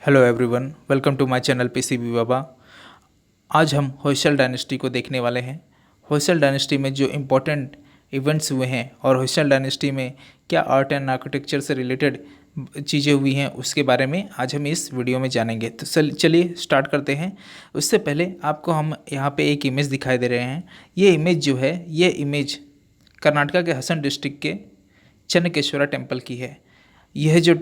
Hello everyone, welcome to my channel PCB Baba. आज हम Hoysala dynasty को देखने वाले हैं। होयसल डायनेस्टी में जो इम्पोर्टेंट इवेंट्स हुए हैं और होयसल डायनेस्टी में क्या आर्ट एंड आर्किटेक्चर से रिलेटेड चीज़ें हुई हैं उसके बारे में आज हम इस वीडियो में जानेंगे। तो चलिए स्टार्ट करते हैं। उससे पहले आपको हम यहाँ पे एक इमेज दिखाई दे रहे हैं। ये इमेज जो है, ये इमेज कर्नाटका के हसन डिस्ट्रिक्ट के चन्नकेश्वरा टेम्पल की है। ये जो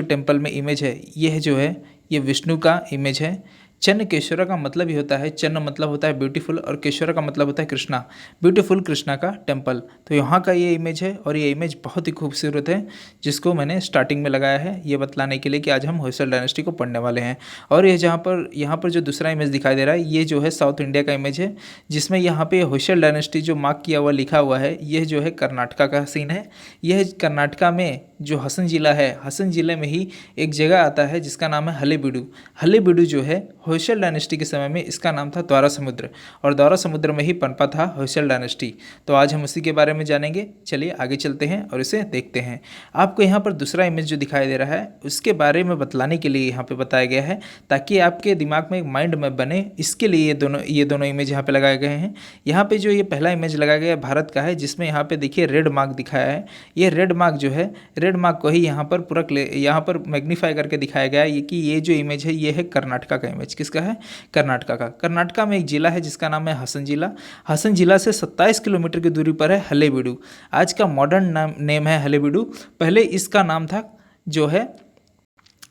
टेम्पल में इमेज है, यह जो है ये विष्णु का इमेज है। चन्नकेश्वरा का मतलब ही होता है, चन्न मतलब होता है ब्यूटीफुल और केश्वरा का मतलब होता है कृष्णा, ब्यूटीफुल कृष्णा का टेम्पल। तो यहाँ का ये इमेज है और ये इमेज बहुत ही खूबसूरत है, जिसको मैंने स्टार्टिंग में लगाया है ये बतलाने के लिए कि आज हम होयसल डायनेस्टी को पढ़ने वाले हैं। और ये यहाँ पर जो दूसरा इमेज दिखाई दे रहा है, ये जो है साउथ इंडिया का इमेज है, जिसमें यहाँ पे होयसल डायनेस्टी जो मार्क किया हुआ लिखा हुआ है, यह जो है कर्नाटका का सीन है। यह कर्नाटका में जो हसन जिला है, हसन जिले में ही एक जगह आता है जिसका नाम है हलेबीडु। हलेबीडु जो है होयसल डायनेस्टी के समय में इसका नाम था द्वारा समुद्र, और द्वारा समुद्र में ही पनपा था होयसल डायनेस्टी। तो आज हम उसी के बारे में जानेंगे। चलिए आगे चलते हैं और इसे देखते हैं। आपको यहाँ पर दूसरा इमेज जो दिखाई दे रहा है उसके बारे में बतलाने के लिए यहाँ पे बताया गया है, ताकि आपके दिमाग में एक माइंड में बने, इसके लिए ये दोनों इमेज यहाँ पे लगाए गए हैं। यहाँ पे जो ये पहला इमेज लगाया गया है भारत का है, जिसमें यहाँ पे देखिए रेड मार्क दिखाया है। ये रेड मार्क जो है, रेड मार्क को ही यहाँ पर पूरा यहाँ पर मैग्नीफाई करके दिखाया गया है कि ये जो इमेज है ये है कर्नाटका का इमेज। किसका है? कर्नाटका का। कर्नाटका में एक जिला है जिसका नाम है हसन जिला। हसन जिला से 27 किलोमीटर की दूरी पर है हलेबीडु। आज का मॉडर्न नेम है हलेबीडु। पहले इसका नाम था जो है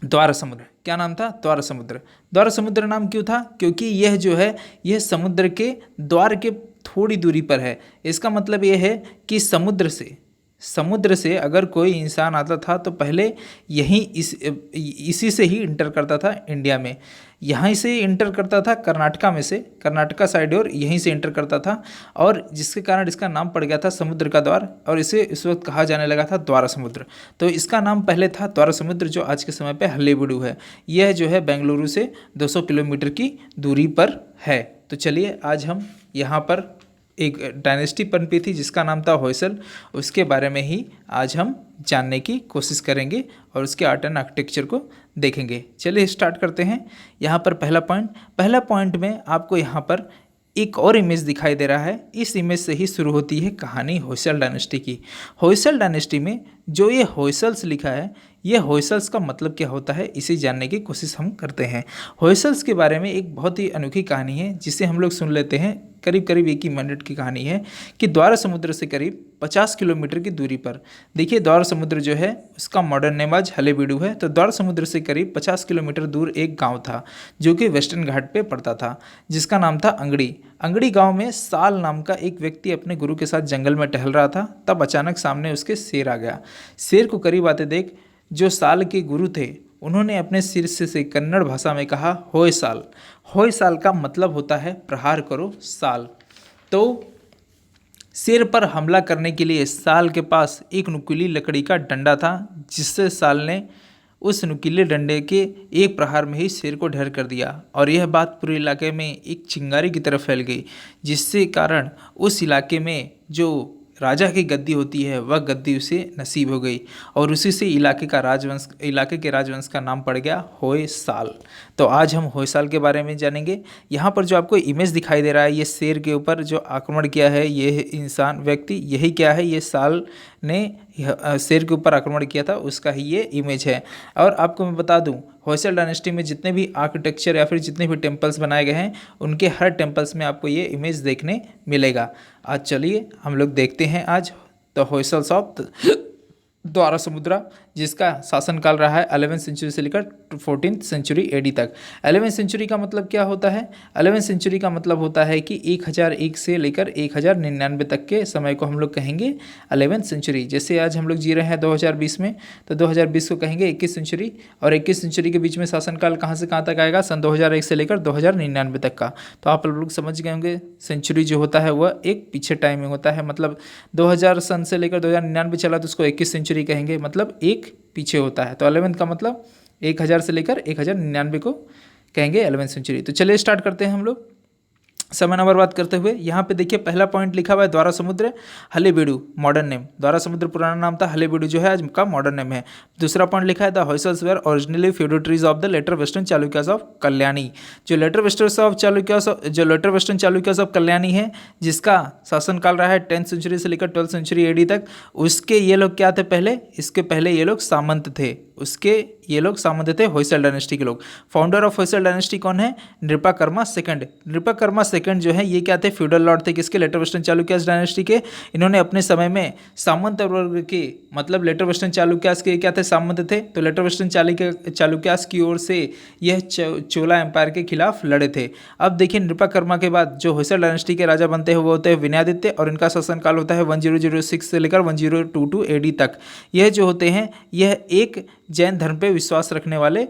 द्वारा समुद्र। क्या नाम था? द्वारा समुद्र। द्वारा समुद्र नाम क्यों था? क्योंकि यह जो है यह समुद्र के द्वार के थोड़ी दूरी पर है। इसका मतलब यह है कि समुद्र से अगर कोई इंसान आता था तो पहले इसी से ही इंटर करता था इंडिया में। यहाँ से इंटर करता था कर्नाटका में से, कर्नाटका साइड, और यहीं से इंटर करता था, और जिसके कारण इसका नाम पड़ गया था समुद्र का द्वार, और इसे इस वक्त कहा जाने लगा था द्वारा समुद्र। तो इसका नाम पहले था द्वारा समुद्र, जो आज के समय पे हलेबीडु है। यह जो है बेंगलुरु से 200 किलोमीटर की दूरी पर है। तो चलिए आज हम यहाँ पर एक डायनेस्टी पनपी थी जिसका नाम था होयसल, उसके बारे में ही आज हम जानने की कोशिश करेंगे और उसके आर्ट एंड आर्किटेक्चर को देखेंगे। चलिए स्टार्ट करते हैं। यहाँ पर पहला पॉइंट में आपको यहाँ पर एक और इमेज दिखाई दे रहा है। इस इमेज से ही शुरू होती है कहानी होयसल डायनेस्टी की। होयसल डायनेस्टी में जो ये होयसल्स लिखा है, ये होयसल्स का मतलब क्या होता है, इसे जानने की कोशिश हम करते हैं। होयसल्स के बारे में एक बहुत ही अनोखी कहानी है जिसे हम लोग सुन लेते हैं। करीब करीब 1 ही मिनट की कहानी है कि द्वारा समुद्र से करीब 50 किलोमीटर की दूरी पर, देखिए द्वारा समुद्र जो है उसका मॉडर्न नेम आज हलेबीडु है। तो द्वारा समुद्र से करीब 50 किलोमीटर दूर एक गांव था जो कि वेस्टर्न घाट पे पड़ता था, जिसका नाम था अंगड़ी। अंगड़ी गांव में साल नाम का एक व्यक्ति अपने गुरु के साथ जंगल में टहल रहा था। तब अचानक सामने उसके शेर आ गया। शेर को करीब आते देख जो साल के गुरु थे उन्होंने अपने सिर से कन्नड़ भाषा में कहा, होय साल। होय साल का मतलब होता है प्रहार करो साल। तो शेर पर हमला करने के लिए साल के पास एक नुकीली लकड़ी का डंडा था, जिससे साल ने उस नुकीले डंडे के एक प्रहार में ही शेर को ढेर कर दिया। और यह बात पूरे इलाके में एक चिंगारी की तरफ फैल गई, जिससे कारण उस इलाके में जो राजा की गद्दी होती है वह गद्दी उसे नसीब हो गई, और उसी से इलाके के राजवंश का नाम पड़ गया होयसाल। तो आज हम होयसाल के बारे में जानेंगे। यहाँ पर जो आपको इमेज दिखाई दे रहा है, ये शेर के ऊपर जो आक्रमण किया है ये इंसान व्यक्ति, यही क्या है, ये साल ने शेर के ऊपर आक्रमण किया था, उसका ही ये इमेज है। और आपको मैं बता दूं, होयसल डायनेस्टी में जितने भी आर्किटेक्चर या फिर जितने भी टेम्पल्स बनाए गए हैं, उनके हर टेम्पल्स में आपको ये इमेज देखने मिलेगा। आज चलिए हम लोग देखते हैं आज द होयसल्स ऑफ द्वारा समुद्रा, जिसका शासनकाल रहा है 11वीं सेंचुरी से लेकर 14th सेंचुरी एडी तक। 11वीं सेंचुरी का मतलब क्या होता है? 11वीं सेंचुरी का मतलब होता है कि 1001 से लेकर 1099 तक के समय को हम लोग कहेंगे 11वीं सेंचुरी। जैसे आज हम लोग जी रहे हैं 2020 में, तो 2020 को कहेंगे 21 सेंचुरी, और 21 सेंचुरी के बीच में शासनकाल कहाँ से कहाँ तक आएगा? सन 2001 से लेकर 2099 तक का। तो आप लोग समझ गए होंगे, सेंचुरी जो होता है वह एक पीछे टाइम में होता है। मतलब 2000 सन से लेकर 2099 चला तो उसको 21 सेंचुरी कहेंगे, मतलब एक पीछे होता है। तो 11th का मतलब 1000 से लेकर 1099 को कहेंगे 11th सेंचुरी। तो चलिए स्टार्ट करते हैं हम लोग। समय नंबर बात करते हुए यहाँ पे देखिए पहला पॉइंट लिखा हुआ है द्वारा समुद्र हलेबीडु मॉडर्न नेम। द्वारा समुद्र पुराना नाम था, हलेबीडु जो है आज का मॉडर्न नेम है। दूसरा पॉइंट लिखा है the Hoysalas were originally feudatories of the later western Chalukyas of Kalyani. जो later western Chalukyas of Kalyani है, जिसका शासनकाल रहा है 10th सेंचुरी से लेकर 12th सेंचुरी एडी तक, उसके ये लोग क्या थे पहले, इसके पहले ये लोग सामंत थे, होयसल डायनेस्टी के लोग। फाउंडर ऑफ होयसल डायनेस्टी कौन है, नृपाकर्मा सेकंड। नृपाकर्मा सेकंड जो है ये क्या थे, फ्यूडल लॉर्ड थे, किसके, लेटर वेस्टर्न चालुक्यास डायनेस्टी के। इन्होंने अपने समय में सामंत वर्ग के, मतलब लेटर वेस्टर्न चालुक्यास के क्या थे, सामंत थे, तो लेटर वेस्टर्न चालुक्यास की ओर से यह चोला एम्पायर के खिलाफ लड़े थे। अब देखिए नृपाकर्मा के बाद जो होयसल डायनेस्टी के राजा बनते हैं वो होते हैं विनयादित्य, और इनका शासनकाल होता है 1006 से लेकर 1022 एडी तक। यह जो होते हैं यह एक जैन धर्म पे विश्वास रखने वाले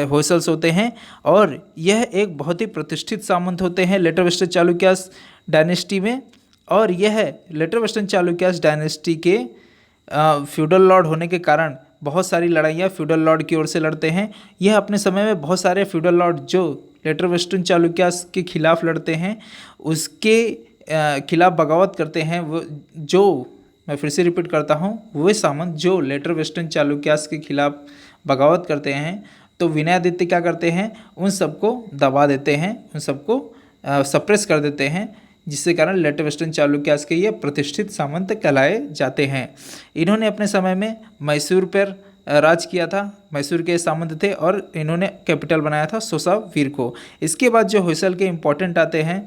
होयसल्स होते हैं, और यह एक बहुत ही प्रतिष्ठित सामंत होते हैं लेटर वेस्टर्न चालुक्यास डायनेस्टी में। और यह लेटर वेस्टर्न चालुक्यास डायनेस्टी के फ्यूडल लॉर्ड होने के कारण बहुत सारी लड़ाइयाँ फ्यूडल लॉर्ड की ओर से लड़ते हैं। यह अपने समय में बहुत सारे फ्यूडल लॉर्ड जो लेटर वेस्टर्न चालुक्यास के खिलाफ लड़ते हैं, उसके खिलाफ बगावत करते हैं। वो जो, मैं फिर से रिपीट करता हूँ, वे सामंत जो लेटर वेस्टर्न चालुक्यास के खिलाफ बगावत करते हैं, तो विनयादित्य क्या करते हैं, उन सबको दबा देते हैं, उन सबको सप्रेस कर देते हैं, जिसके कारण लेटर वेस्टर्न चालुक्यास के ये प्रतिष्ठित सामंत कहलाए जाते हैं। इन्होंने अपने समय में मैसूर पर राज किया था, मैसूर के सामंत थे, और इन्होंने कैपिटल बनाया था सोसावीर को। इसके बाद जो होयसल के इम्पोर्टेंट आते हैं,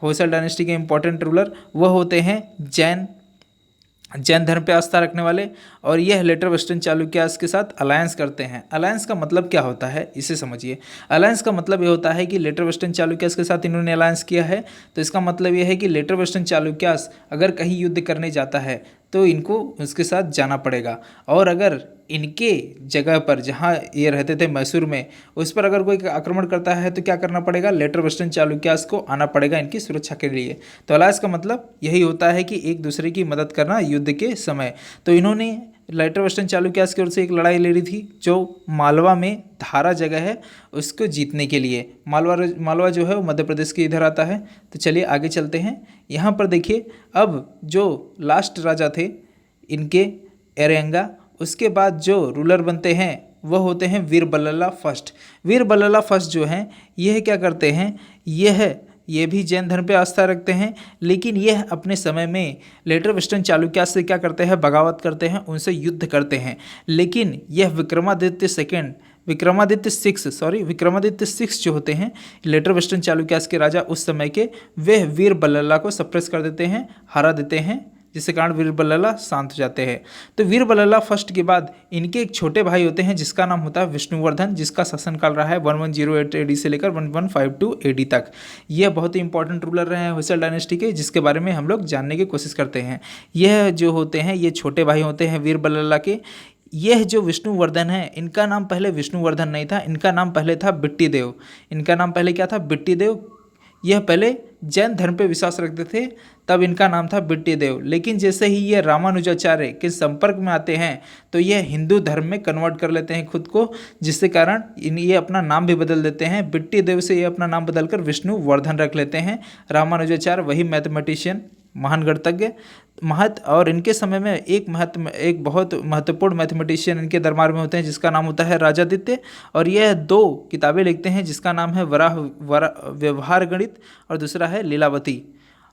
होयसल डायनेस्टी के इम्पोर्टेंट रूलर, वह होते हैं जैन धर्म पे आस्था रखने वाले, और यह लेटर वेस्टर्न चालुक्यास के साथ अलायंस करते हैं। अलायंस का मतलब क्या होता है, इसे समझिए। अलायंस का मतलब ये होता है कि लेटर वेस्टर्न चालुक्यास के साथ इन्होंने अलायंस किया है, तो इसका मतलब ये है कि लेटर वेस्टर्न चालुक्यास अगर कहीं युद्ध करने जाता है तो इनको उसके साथ जाना पड़ेगा, और अगर इनके जगह पर जहाँ ये रहते थे मैसूर में, उस पर अगर कोई आक्रमण करता है तो क्या करना पड़ेगा, लेटर वेस्टर्न चालुक्यास को आना पड़ेगा इनकी सुरक्षा के लिए। तो अलायंस का मतलब यही होता है कि एक दूसरे की मदद करना युद्ध के समय। तो इन्होंने लेटर वेस्टर्न चालुक्यास की ओर से एक लड़ाई लड़ी थी जो मालवा में धारा जगह है, उसको जीतने के लिए। मालवा जो है वो मध्य प्रदेश के इधर आता है। तो चलिए आगे चलते हैं। यहाँ पर देखिए, अब जो लास्ट राजा थे इनके, एरेंगा, उसके बाद जो रूलर बनते हैं वह होते हैं वीर बल्लला फर्स्ट। वीर बल्लला फर्स्ट जो हैं यह क्या करते हैं, ये भी जैन धर्म पे आस्था रखते हैं, लेकिन यह अपने समय में लेटर वेस्टर्न चालुक्यास से क्या करते हैं, बगावत करते हैं, उनसे युद्ध करते हैं। लेकिन यह विक्रमादित्य सिक्स जो होते हैं लेटर वेस्टर्न चालुक्यास के राजा उस समय के, वे वीर बल्लला को सप्रेस कर देते हैं, हरा देते हैं, जिसके कारण वीर बल्लला शांत हो जाते हैं। तो वीर बल्लला फर्स्ट के बाद इनके एक छोटे भाई होते हैं जिसका नाम होता है विष्णुवर्धन, जिसका शासनकाल रहा है 1108 एडी से लेकर 1152 एडी तक। यह बहुत ही इंपॉर्टेंट रूलर रहे हैं होयसल डायनेस्टी के, जिसके बारे में हम लोग जानने की कोशिश करते हैं। यह जो होते हैं ये छोटे भाई होते हैं वीर बल्लला के। यह जो विष्णुवर्धन है, इनका नाम पहले विष्णुवर्धन नहीं था, इनका नाम पहले था बिट्टी देव। इनका नाम पहले क्या था, बिट्टी देव। यह पहले जैन धर्म पे विश्वास रखते थे, तब इनका नाम था बिट्टी देव। लेकिन जैसे ही ये रामानुजाचार्य के संपर्क में आते हैं तो यह हिंदू धर्म में कन्वर्ट कर लेते हैं खुद को, जिसके कारण ये अपना नाम भी बदल देते हैं। बिट्टी देव से ये अपना नाम बदलकर विष्णुवर्धन रख लेते हैं। रामानुजाचार्य वही मैथमेटिशियन, महान गणितज्ञ और इनके समय में एक बहुत महत्वपूर्ण मैथमेटिशियन इनके दरबार में होते हैं जिसका नाम होता है राजादित्य। और यह 2 किताबें लिखते हैं जिसका नाम है व्यवहार गणित और दूसरा है लीलावती।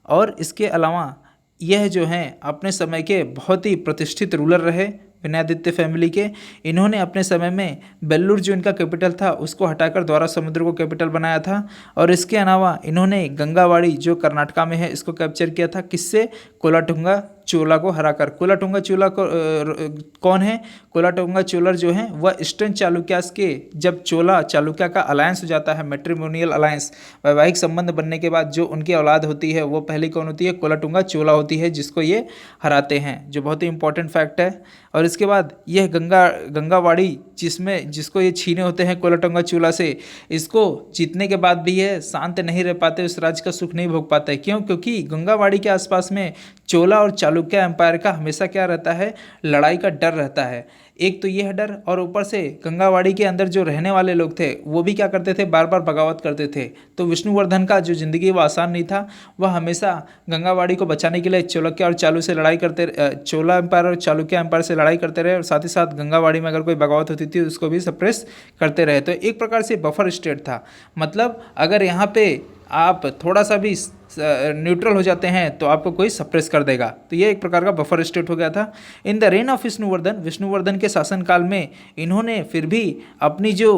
और इसके अलावा यह जो हैं अपने समय के बहुत ही प्रतिष्ठित रूलर रहे विनयादित्य फैमिली के। इन्होंने अपने समय में बेल्लूर जो इनका कैपिटल था उसको हटाकर द्वारा समुद्र को कैपिटल बनाया था। और इसके अलावा इन्होंने गंगावाड़ी जो कर्नाटका में है इसको कैप्चर किया था, किससे, कोलाटुंगा चोला को हराकर। कोलाटुंगा चोला कौन है, कोलाटुंगा चोलर जो हैं वह ईस्टर्न चालुक्यास के, जब चोला चालुक्या का अलायंस हो जाता है, मैट्रिमोनियल अलायंस, वैवाहिक संबंध बनने के बाद जो उनकी औलाद होती है वो पहली कौन होती है, कोलाटुंगा चोला होती है, जिसको ये हराते हैं, जो बहुत ही इंपॉर्टेंट फैक्ट है। और इसके बाद यह गंगावाड़ी जिसको ये छीने होते हैं कोलाटुंगा चोला से, इसको जीतने के बाद भी यह शांत नहीं रह पाते, उस राज्य का सुख नहीं भोग पाते। क्यों, क्योंकि गंगावाड़ी के आसपास में चोला और चालुक्य चालुक्य एम्पायर का हमेशा क्या रहता है, लड़ाई का डर रहता है। एक तो यह डर, और ऊपर से गंगावाड़ी के अंदर जो रहने वाले लोग थे वो भी क्या करते थे, बार बार बगावत करते थे। तो विष्णुवर्धन का जो ज़िंदगी वो आसान नहीं था। वह हमेशा गंगावाड़ी को बचाने के लिए चालुक्य और चालू से लड़ाई करते, चोला एम्पायर और चालुक्य एम्पायर से लड़ाई करते रहे, और साथ ही साथ गंगावाड़ी में अगर कोई बगावत होती थी उसको भी सप्रेस करते रहे। तो एक प्रकार से बफर स्टेट था। मतलब अगर यहाँ पे आप थोड़ा सा भी न्यूट्रल हो जाते हैं तो आपको कोई सप्रेस कर देगा। तो ये एक प्रकार का बफर स्टेट हो गया था। In the rain of Vishnuvardhana के शासनकाल में इन्होंने फिर भी अपनी जो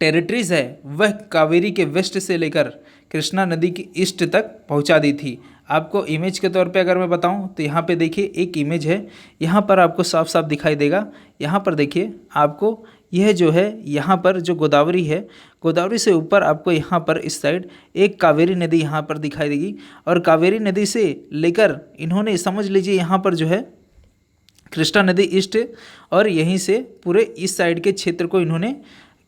टेरिटरीज है वह कावेरी के वेस्ट से लेकर कृष्णा नदी की ईस्ट तक पहुंचा दी थी। आपको इमेज के तौर पे अगर मैं बताऊं तो यहाँ पे देखिए एक इमेज है, यहाँ पर आपको साफ साफ दिखाई देगा। यहाँ पर देखिए आपको यह जो है, यहाँ पर जो गोदावरी है, गोदावरी से ऊपर आपको यहाँ पर इस साइड एक कावेरी नदी यहाँ पर दिखाई देगी। और कावेरी नदी से लेकर इन्होंने समझ लीजिए यहाँ पर जो है कृष्णा नदी ईस्ट, और यहीं से पूरे इस साइड के क्षेत्र को इन्होंने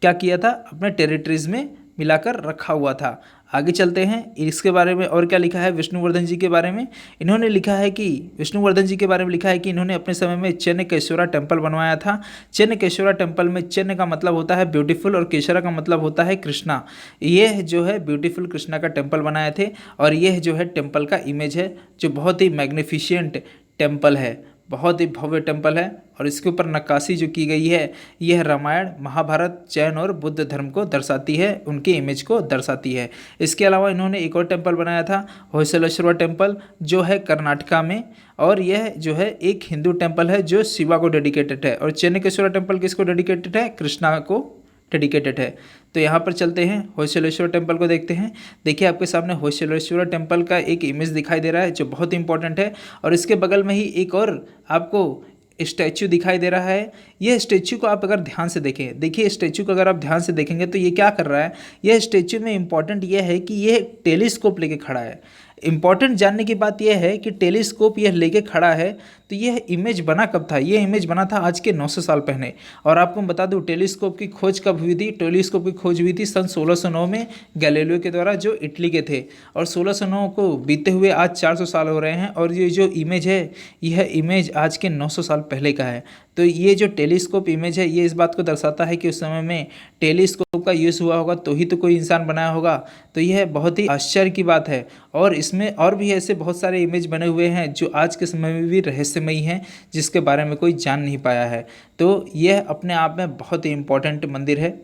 क्या किया था, अपने टेरिटरीज में मिलाकर रखा हुआ था। आगे चलते हैं, इसके बारे में और क्या लिखा है विष्णुवर्धन जी के बारे में। इन्होंने लिखा है कि विष्णुवर्धन जी के बारे में लिखा है कि इन्होंने अपने समय में चेन्नकेश्वरा टेम्पल बनवाया था। चेन्नकेश्वरा टेम्पल में चेन्न का मतलब होता है ब्यूटीफुल और केशरा का मतलब होता है कृष्णा। यह जो है ब्यूटीफुल कृष्णा का टेम्पल बनाए थे, और यह जो है टेम्पल का इमेज है जो बहुत ही मैग्निफिशियंट टेम्पल है, बहुत ही भव्य टेम्पल है। और इसके ऊपर नक्काशी जो की गई है यह रामायण, महाभारत, जैन और बुद्ध धर्म को दर्शाती है, उनके इमेज को दर्शाती है। इसके अलावा इन्होंने एक और टेम्पल बनाया था होयसलेश्वरा टेम्पल, जो है कर्नाटका में, और यह जो है एक हिंदू टेम्पल है जो शिवा को डेडिकेटेड है। और चेन्नकेश्वरा टेम्पल किसको डेडिकेटेड है, कृष्णा को डेडिकेटेड है। तो यहाँ पर चलते हैं होयसलेश्वर टेम्पल को देखते हैं। देखिए आपके सामने होयसलेश्वर टेम्पल का एक इमेज दिखाई दे रहा है जो बहुत इंपॉर्टेंट है, और इसके बगल में ही एक और आपको स्टैचू दिखाई दे रहा है। यह स्टैचू को आप अगर ध्यान से देखें, देखिए स्टैचू को अगर आप ध्यान से देखेंगे तो ये क्या कर रहा है, यह स्टैचू में इंपॉर्टेंट यह है कि यह टेलीस्कोप लेके खड़ा है। इंपॉर्टेंट जानने की बात यह है कि टेलीस्कोप यह लेके खड़ा है, तो यह इमेज बना कब था, यह इमेज बना था आज के 900 साल पहले। और आपको बता दूं टेलीस्कोप की खोज कब हुई थी, टेलीस्कोप की खोज हुई थी सन 1609 में गैलीलियो के द्वारा, जो इटली के थे। और 1609 को बीते हुए आज 400 साल हो रहे हैं, और ये जो इमेज है यह इमेज आज के 900 साल पहले का है। तो ये जो टेलीस्कोप इमेज है ये इस बात को दर्शाता है कि उस समय में टेलीस्कोप का यूज़ हुआ होगा तो ही तो कोई इंसान बनाया होगा। तो यह बहुत ही आश्चर्य की बात है। और इसमें और भी ऐसे बहुत सारे इमेज बने हुए हैं जो आज के समय में भी रहस्यमयी हैं, जिसके बारे में कोई जान नहीं पाया है। तो यह अपने आप में बहुत ही इम्पोर्टेंट मंदिर है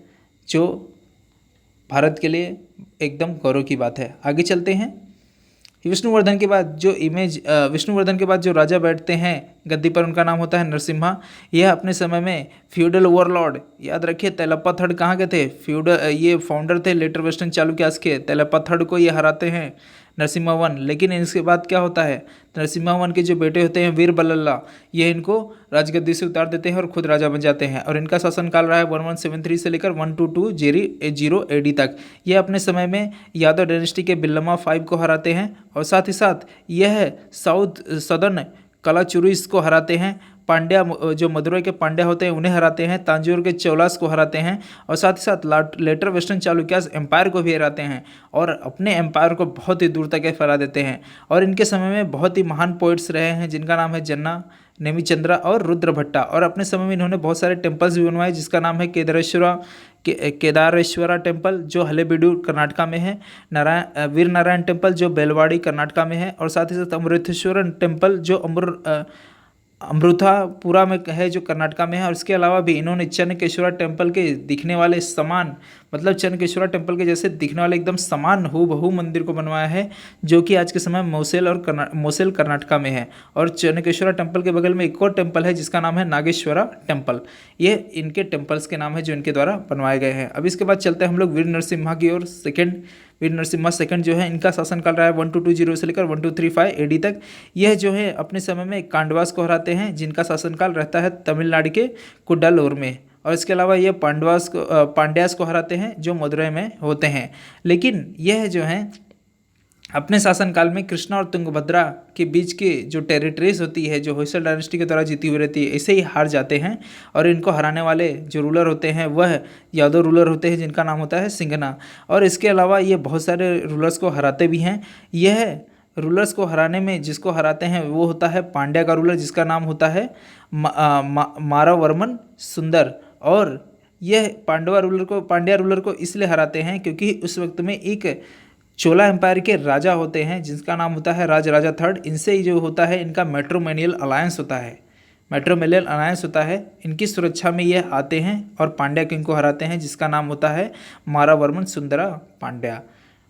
जो भारत के लिए एकदम गौरव की बात है। आगे चलते हैं। विष्णुवर्धन के बाद जो राजा बैठते हैं गद्दी पर, उनका नाम होता है नरसिम्हा। यह अपने समय में फ्यूडल ओवरलॉर्ड, याद रखिए तेलप्पा थर्ड कहाँ के थे, ये फाउंडर थे लेटर वेस्टर्न चालुक्यास के। तेलप्पा थर्ड को ये हराते हैं नरसिम्हा वन। लेकिन इसके बाद क्या होता है, नरसिम्हा वन के जो बेटे होते हैं वीर बल्लल्ला, ये इनको राजगद्दी से उतार देते हैं और खुद राजा बन जाते हैं। और इनका शासनकाल रहा है 1173 से लेकर 1220 AD तक। यह अपने समय में यादव डायनेस्टी के बिल्लमा 5 को हराते हैं, और साथ ही साथ यह साउथ सदर्न कलाचुरीस को हराते हैं। पांड्या जो मदुरई के पांड्या होते हैं उन्हें हराते हैं। तांजोर के चौलास को हराते हैं, और साथ ही साथ लेटर वेस्टर्न चालुक्यास एम्पायर को भी हराते हैं, और अपने एम्पायर को बहुत ही दूर तक फैला देते हैं। और इनके समय में बहुत ही महान पोइट्स रहे हैं जिनका नाम है जन्ना, नेमिचंद्रा और रुद्रभट्टा। और अपने समय में इन्होंने बहुत सारे टेम्पल्स भी बनवाए, जिसका नाम है केदारेश्वरा टेम्पल जो हलेबीडु कर्नाटका में है, वीर नारायण टेम्पल जो बेलवाड़ी कर्नाटका में है, और साथ ही साथ अमृतेश्वर टेम्पल जो अमृतापुरा में है जो कर्नाटका में है। और इसके अलावा भी इन्होंने चन्नकेश्वरा टेम्पल के दिखने वाले समान, मतलब चन्नकेश्वरा टेम्पल के जैसे दिखने वाले एकदम समान हूबहू मंदिर को बनवाया है, जो कि आज के समय मोसेल कर्नाटका में है। और चन्नकेश्वरा टेम्पल के बगल में एक और टेम्पल है जिसका नाम है नागेश्वरा टेम्पल। ये इनके टेम्पल्स के नाम है जो इनके द्वारा बनवाए गए हैं। अब इसके बाद चलते हैं हम लोग वीर नरसिम्हा की ओर। वीर नरसिम्हा सेकंड जो है इनका शासनकाल रहा है 1220 से लेकर 1235 AD तक। यह जो है अपने समय में कांडवास को हराते हैं, जिनका शासनकाल रहता है तमिलनाडु के कुड्डालोर में। और इसके अलावा ये पांड्यास को हराते हैं जो मदुरई में होते हैं। लेकिन यह जो है अपने शासनकाल में कृष्णा और तुंगभद्रा के बीच की जो टेरिटरीज होती है जो होयसल डायनेस्टी के द्वारा जीती हुई रहती है, ऐसे ही हार जाते हैं। और इनको हराने वाले जो रूलर होते हैं वह यादव रूलर होते हैं जिनका नाम होता है सिंघना। और इसके अलावा ये बहुत सारे रूलर्स को हराते भी हैं। यह रूलर्स को हराने में जिसको हराते हैं वो होता है पांड्या का रूलर, जिसका नाम होता है मारवर्मन सुंदर। और यह पांड्या रूलर को इसलिए हराते हैं क्योंकि उस वक्त में एक चोला एम्पायर के राजा होते हैं जिनका नाम होता है राजराजा थर्ड। इनसे जो होता है इनका मैट्रोमैनियल अलायंस होता है। इनकी सुरक्षा में ये आते हैं और पांड्या किंग को हराते हैं जिसका नाम होता है मारावर्मन सुंदरा पांड्या।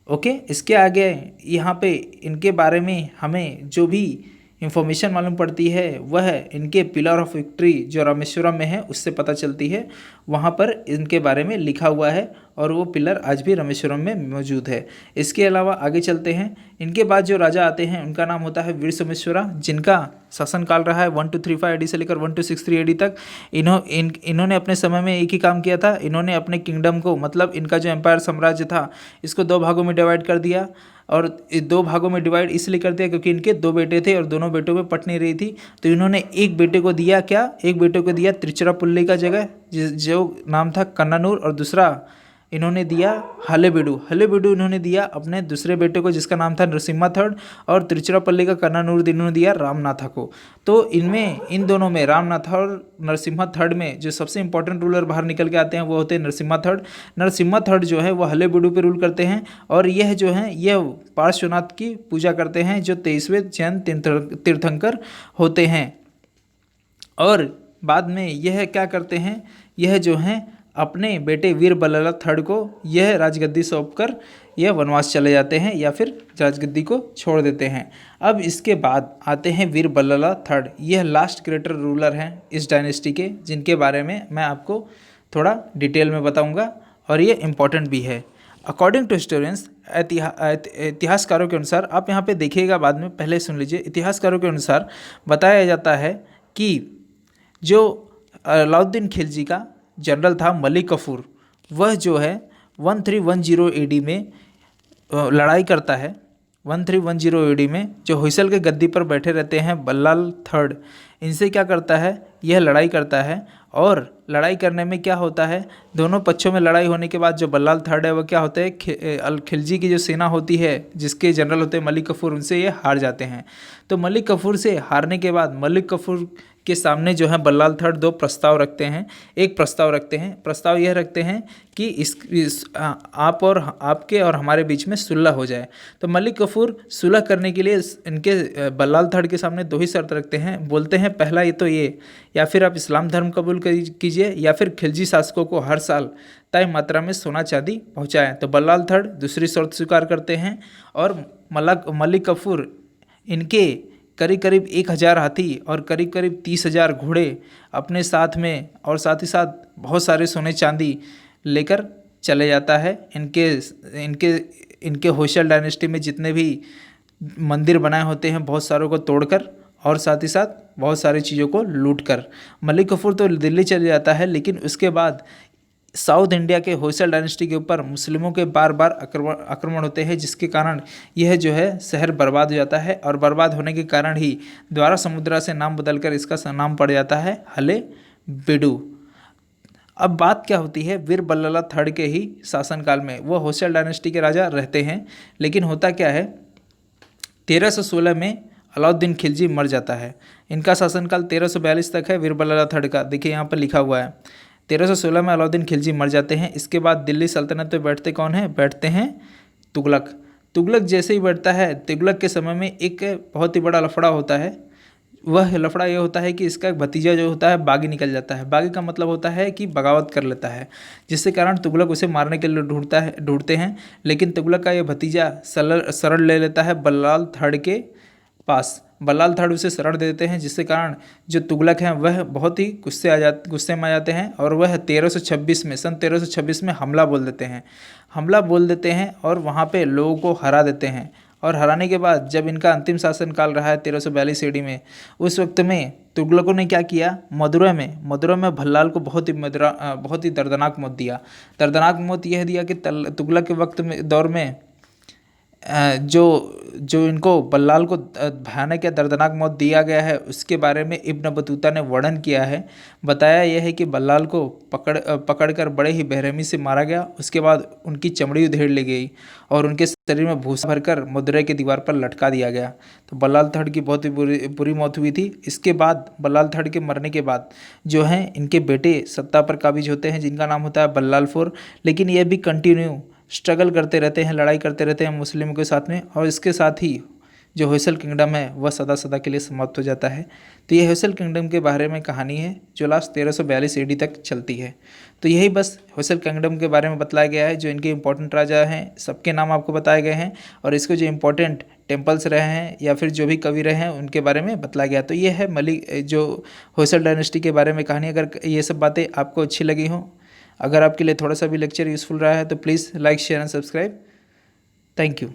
ओके, इसके आगे यहाँ पे इनके बारे में हमें जो भी इंफॉर्मेशन मालूम पड़ती है वह इनके पिलर ऑफ विक्ट्री जो रामेश्वरम में है उससे पता चलती है। वहाँ पर इनके बारे में लिखा हुआ है और वो पिलर आज भी रामेश्वरम में मौजूद है। इसके अलावा आगे चलते हैं। इनके बाद जो राजा आते हैं उनका नाम होता है वीर सोमेश्वरा, जिनका शासनकाल रहा है 1235 AD से लेकर 1263 AD तक। इन्होंने अपने समय में एक ही काम किया था। इन्होंने अपने किंगडम को, मतलब इनका जो एम्पायर साम्राज्य था, इसको 2 भागों में डिवाइड कर दिया। और 2 भागों में डिवाइड इसलिए कर दिया क्योंकि इनके 2 बेटे थे और दोनों बेटों में पट नहीं रही थी। तो इन्होंने एक बेटे को दिया त्रिचिरापल्ली का जगह जो नाम था कन्नानूर, और दूसरा इन्होंने दिया हलेबीडु इन्होंने दिया अपने दूसरे बेटे को जिसका नाम था नरसिम्हा थर्ड, और तिरुचिरापल्ली का कन्नानूर इन्होंने दिया रामनाथा को। तो इन दोनों में रामनाथा और नरसिम्हा थर्ड में जो सबसे इंपॉर्टेंट रूलर बाहर निकल के आते हैं वो होते हैं नरसिम्हा थर्ड जो है वो हलेबीडु पे रूल करते हैं। और यह जो है यह पार्श्वनाथ की पूजा करते हैं जो 23वें जैन तीर्थंकर होते हैं। और बाद में यह क्या करते हैं, यह जो हैं अपने बेटे वीर बल्लाल थर्ड को यह राजगद्दी सौंपकर यह वनवास चले जाते हैं या फिर राजगद्दी को छोड़ देते हैं। अब इसके बाद आते हैं वीर बल्लाल थर्ड। यह लास्ट ग्रेटर रूलर हैं इस डायनेस्टी के, जिनके बारे में मैं आपको थोड़ा डिटेल में बताऊंगा और ये इम्पॉर्टेंट भी है। अकॉर्डिंग टू हिस्टोरियंस, इतिहासकारों के अनुसार, आप यहाँ पे देखिएगा बाद में, पहले सुन लीजिए। इतिहासकारों के अनुसार बताया जाता है कि जो अलाउद्दीन खिलजी का जनरल था मलिक कफूर, वह जो है 1310 AD में लड़ाई करता है। 1310 AD में जो होयसल के गद्दी पर बैठे रहते हैं बल्लाल थर्ड, इनसे क्या करता है, यह लड़ाई करता है। और लड़ाई करने में क्या होता है, दोनों पक्षों में लड़ाई होने के बाद जो बल्लाल थर्ड है वह क्या होता है, खिलजी की जो सेना होती है जिसके जनरल होते हैं मलिक कफूर, उनसे ये हार जाते हैं। तो मलिक कफूर से हारने के बाद मलिक कफूर के सामने जो है बल्लाल थर्ड 2 प्रस्ताव रखते हैं। प्रस्ताव यह रखते हैं कि आप और आपके और हमारे बीच में सुलह हो जाए। तो मलिक कफूर सुलह करने के लिए इनके बल्लाल थर्ड के सामने 2 ही शर्त रखते हैं। बोलते हैं पहला ये या फिर आप इस्लाम धर्म कबूल कीजिए या फिर खिलजी शासकों को हर साल तय मात्रा में सोना चांदी पहुँचाएँ। तो बल्लाल थर्ड दूसरी शर्त स्वीकार करते हैं और मलिक कफूर इनके करीब 1000 हाथी और करीब 30,000 घोड़े अपने साथ में और साथ ही साथ बहुत सारे सोने चांदी लेकर चले जाता है। इनके होयसल डायनेस्टी में जितने भी मंदिर बनाए होते हैं बहुत सारों को तोड़कर और साथ ही साथ बहुत सारी चीज़ों को लूटकर। मलिक कफूर तो दिल्ली चले जाता है, लेकिन उसके बाद साउथ इंडिया के होयसल डायनेस्टी के ऊपर मुस्लिमों के बार आक्रमण होते हैं, जिसके कारण यह जो है शहर बर्बाद हो जाता है। और बर्बाद होने के कारण ही द्वारा समुद्रा से नाम बदलकर इसका नाम पड़ जाता है हलेबीडु। अब बात क्या होती है, वीर बल्लाल थर्ड के ही शासनकाल में वो होयसल डायनेस्टी के राजा रहते हैं, लेकिन होता क्या है 1316 में अलाउद्दीन खिलजी मर जाता है। इनका शासनकाल 1342 तक है वीर बल्लाल थर्ड का, देखिए यहाँ पर लिखा हुआ है। 1316 में अलाउद्दीन खिलजी मर जाते हैं। इसके बाद दिल्ली सल्तनत पे बैठते कौन है, बैठते हैं तुगलक जैसे ही बैठता है, तुगलक के समय में एक बहुत ही बड़ा लफड़ा होता है। वह लफड़ा ये होता है कि इसका एक भतीजा जो होता है बागी निकल जाता है। बागी का मतलब होता है कि बगावत कर लेता है, जिससे कारण तुगलक उसे मारने के लिए ढूंढते हैं। लेकिन तुगलक का ये भतीजा शरण ले लेता है बल्लाल थर्ड के पास। बल्लाल थर्ड उसे शरण दे देते हैं, जिससे कारण जो तुगलक हैं वह बहुत ही गुस्से में आ जाते हैं और वह सन 1326 में हमला बोल देते हैं और वहाँ पे लोगों को हरा देते हैं। और हराने के बाद जब इनका अंतिम शासनकाल रहा है 1342 AD में, उस वक्त में तुगलकों ने क्या किया, मदुरै में भल्लाल को बहुत ही दर्दनाक मौत दिया। दर्दनाक मौत यह दिया कि तुगलक के दौर में जो जो इनको बल्लाल को भयानक या दर्दनाक मौत दिया गया है उसके बारे में इब्न बतूता ने वर्णन किया है। बताया यह है कि बल्लाल को पकड़कर बड़े ही बेरहमी से मारा गया। उसके बाद उनकी चमड़ी उधेड़ ली गई और उनके शरीर में भूसा भरकर मदुरै की दीवार पर लटका दिया गया। तो बल्लाल थड़ की बहुत ही बुरी मौत हुई थी। इसके बाद बल्लाल थड़ के मरने के बाद जो हैं इनके बेटे सत्ता पर काबिज होते हैं, जिनका नाम होता है बल्लाल फोर। लेकिन ये भी कंटिन्यू स्ट्रगल करते रहते हैं, लड़ाई करते रहते हैं मुस्लिमों के साथ में, और इसके साथ ही जो होयसल किंगडम है वह सदा सदा के लिए समाप्त हो जाता है। तो ये होयसल किंगडम के बारे में कहानी है जो लास्ट 1342 AD तक चलती है। तो यही बस होयसल किंगडम के बारे में बतलाया गया है। जो इनके इंपॉर्टेंट राजा हैं सबके नाम आपको बताए गए हैं, और इसके जो इंपॉर्टेंट टेम्पल्स रहे हैं या फिर जो भी कवि रहे हैं उनके बारे में बतलाया गया। तो ये है जो होयसल डायनेस्टी के बारे में कहानी। अगर ये सब बातें आपको अच्छी लगी हों, अगर आपके लिए थोड़ा सा भी लेक्चर यूज़फुल रहा है तो please like share and subscribe. Thank you.